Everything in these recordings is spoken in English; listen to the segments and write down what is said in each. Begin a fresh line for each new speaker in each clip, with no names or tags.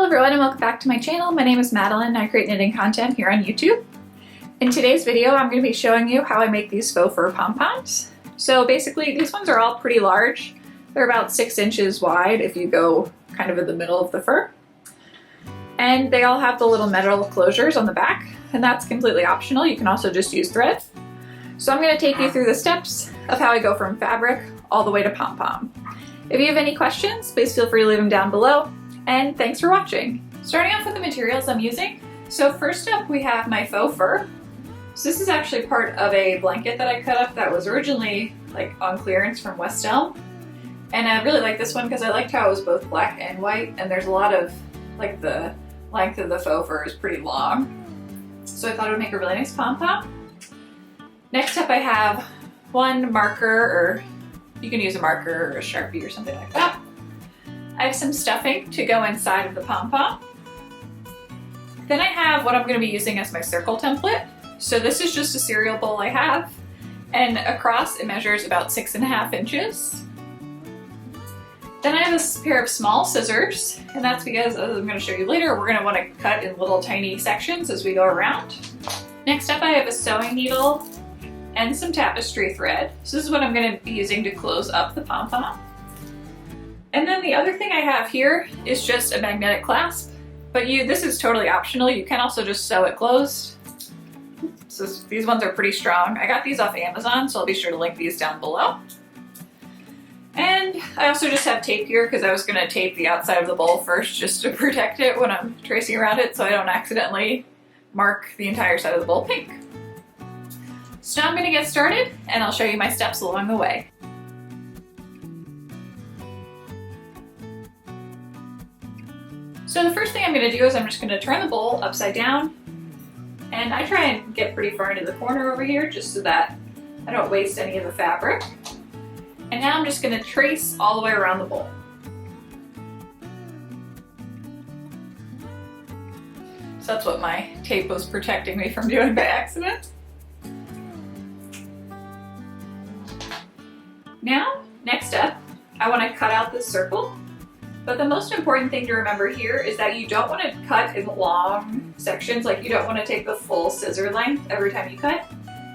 everyone and welcome back to my channel. My name is Madeline and I create knitting content here on YouTube. In today's video I'm going to be showing you how I make these faux fur pom-poms. So basically these ones are all pretty large. They're about 6 inches wide if you go kind of in the middle of the fur. And they all have the little metal closures on the back, and that's completely optional. You can also just use thread. So I'm going to take you through the steps of how I go from fabric all the way to pom-pom. If you have any questions, please feel free to leave them down below. And thanks for watching. Starting off with the materials I'm using. So first up we have my faux fur. So this is actually part of a blanket that I cut up that was originally like on clearance from West Elm. And I really like this one because I liked how it was both black and white, and there's a lot of, like, the length of the faux fur is pretty long. So I thought it would make a really nice pom-pom. Next up I have one marker, or you can use a marker or a Sharpie or something like that. I have some stuffing to go inside of the pom-pom. Then I have what I'm going to be using as my circle template. So this is just a cereal bowl I have, and across it measures about 6.5 inches. Then I have a pair of small scissors, and that's because, as I'm going to show you later, we're going to want to cut in little tiny sections as we go around. Next up I have a sewing needle and some tapestry thread. So this is what I'm going to be using to close up the pom-pom. And then the other thing I have here is just a magnetic clasp, but this is totally optional. You can also just sew it closed. So these ones are pretty strong. I got these off Amazon, so I'll be sure to link these down below. And I also just have tape here because I was going to tape the outside of the bowl first just to protect it when I'm tracing around it so I don't accidentally mark the entire side of the bowl pink. So now I'm going to get started and I'll show you my steps along the way. So the first thing I'm going to do is I'm just going to turn the bowl upside down, and I try and get pretty far into the corner over here just so that I don't waste any of the fabric. And now I'm just going to trace all the way around the bowl. So that's what my tape was protecting me from doing by accident. Now, next up, I want to cut out this circle. But the most important thing to remember here is that you don't want to cut in long sections, like you don't want to take the full scissor length every time you cut,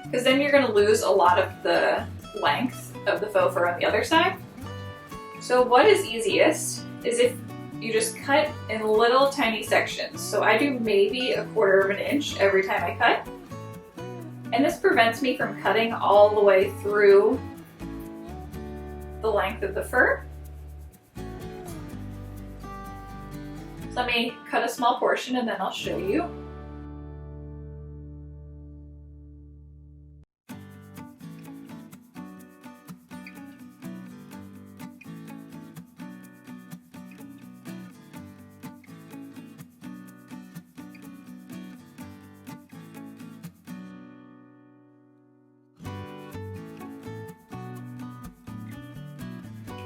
because then you're going to lose a lot of the length of the faux fur on the other side. So what is easiest is if you just cut in little tiny sections. So I do maybe 1/4 inch every time I cut. And this prevents me from cutting all the way through the length of the fur. So let me cut a small portion and then I'll show you.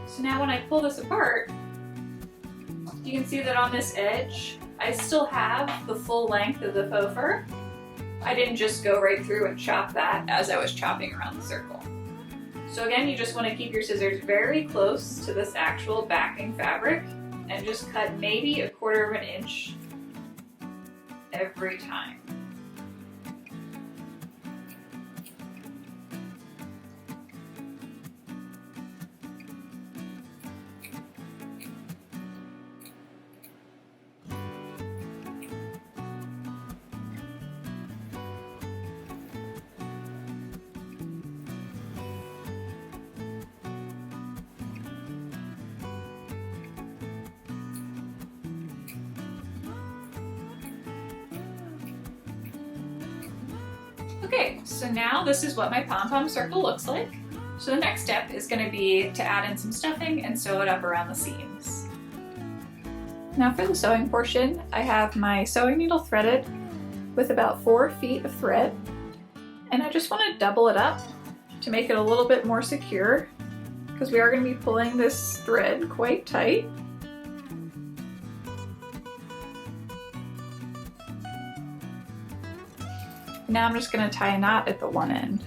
So now when I pull this apart, you can see that on this edge, I still have the full length of the faux fur. I didn't just go right through and chop that as I was chopping around the circle. So again, you just want to keep your scissors very close to this actual backing fabric and just cut maybe 1/4 inch every time. Okay, so now this is what my pom-pom circle looks like. So the next step is going to be to add in some stuffing and sew it up around the seams. Now for the sewing portion, I have my sewing needle threaded with about 4 feet of thread, and I just want to double it up to make it a little bit more secure because we are going to be pulling this thread quite tight. Now I'm just going to tie a knot at the one end.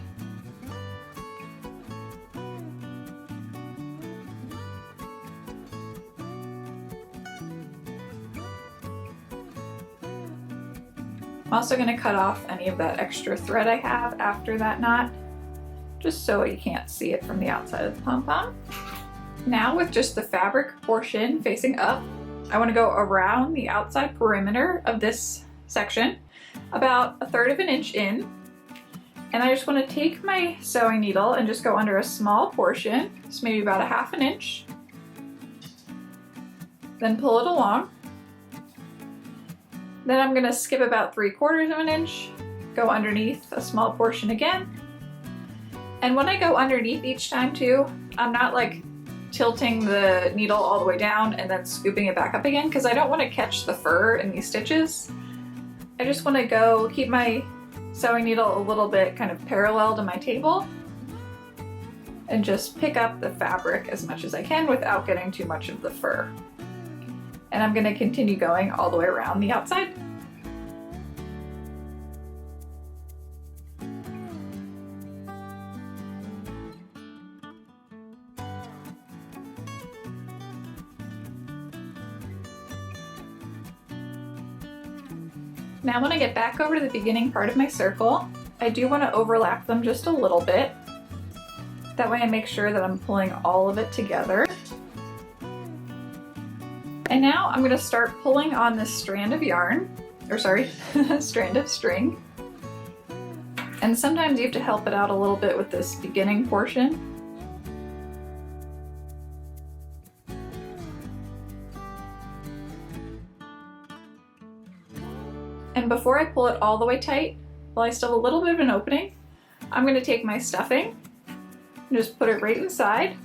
I'm also going to cut off any of that extra thread I have after that knot, just so you can't see it from the outside of the pom-pom. Now with just the fabric portion facing up, I want to go around the outside perimeter of this section, about 1/3 of an inch in. And I just want to take my sewing needle and just go under a small portion, so maybe about 1/2 inch. Then pull it along. Then I'm going to skip about 3/4 of an inch, go underneath a small portion again. And when I go underneath each time too, I'm not like tilting the needle all the way down and then scooping it back up again, because I don't want to catch the fur in these stitches. I just want to keep my sewing needle a little bit kind of parallel to my table and just pick up the fabric as much as I can without getting too much of the fur. And I'm going to continue going all the way around the outside. Now when I get back over to the beginning part of my circle, I do want to overlap them just a little bit. That way I make sure that I'm pulling all of it together. And now I'm going to start pulling on this strand of yarn, or sorry, strand of string. And sometimes you have to help it out a little bit with this beginning portion. And before I pull it all the way tight, while I still have a little bit of an opening, I'm going to take my stuffing and just put it right inside.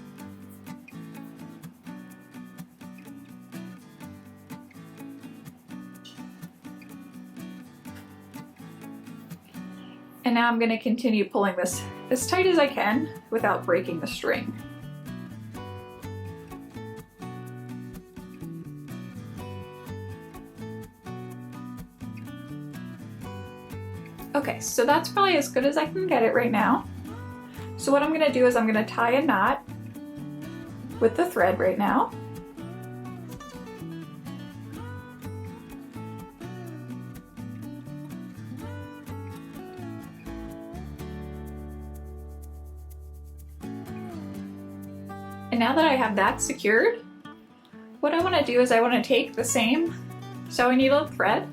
And now I'm going to continue pulling this as tight as I can without breaking the string. Okay, so that's probably as good as I can get it right now. So what I'm going to do is I'm going to tie a knot with the thread right now. And now that I have that secured, what I want to do is I want to take the same sewing needle thread,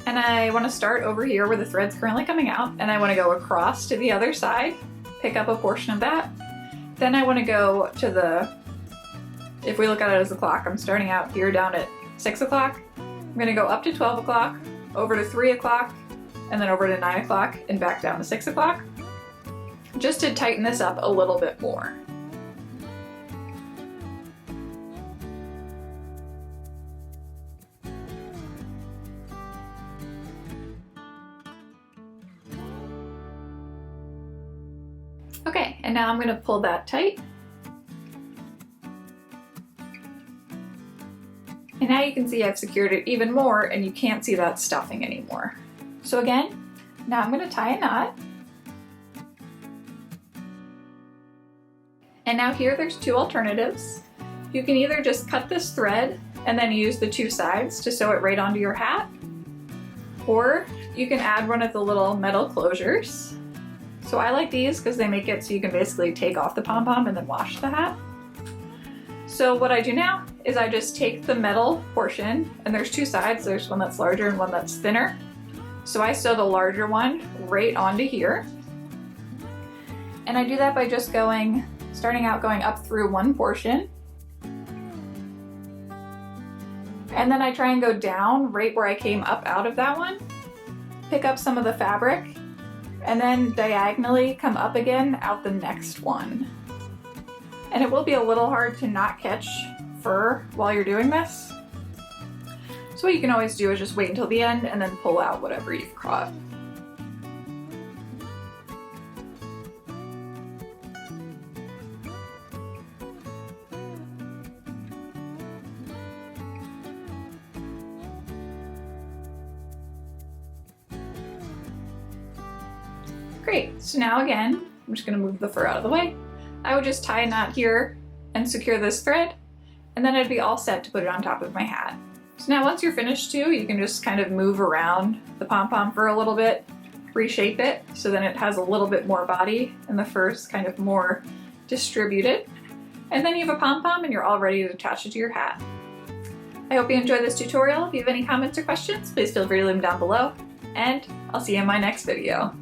and I want to start over here where the thread's currently coming out, and I want to go across to the other side, pick up a portion of that. Then I want to go to the, if we look at it as a clock, I'm starting out here down at 6 o'clock. I'm going to go up to 12 o'clock, over to 3 o'clock, and then over to 9 o'clock, and back down to 6 o'clock, just to tighten this up a little bit more. Okay, and now I'm going to pull that tight. And now you can see I've secured it even more, and you can't see that stuffing anymore. So again, now I'm going to tie a knot. And now here there's two alternatives. You can either just cut this thread and then use the two sides to sew it right onto your hat, or you can add one of the little metal closures. So I like these because they make it so you can basically take off the pom-pom and then wash the hat. So what I do now is I just take the metal portion, and there's two sides, there's one that's larger and one that's thinner. So I sew the larger one right onto here. And I do that by just starting out going up through one portion. And then I try and go down right where I came up out of that one, pick up some of the fabric, and then diagonally come up again out the next one. And it will be a little hard to not catch fur while you're doing this. So what you can always do is just wait until the end and then pull out whatever you've caught. Great, so now again, I'm just gonna move the fur out of the way. I would just tie a knot here and secure this thread, and then I'd be all set to put it on top of my hat. So So now once you're finished too, you can just kind of move around the pom-pom for a little bit, reshape it so then it has a little bit more body and the fur is kind of more distributed. And then you have a pom-pom and you're all ready to attach it to your hat. I hope you enjoyed this tutorial. If you have any comments or questions, please feel free to leave them down below, and I'll see you in my next video.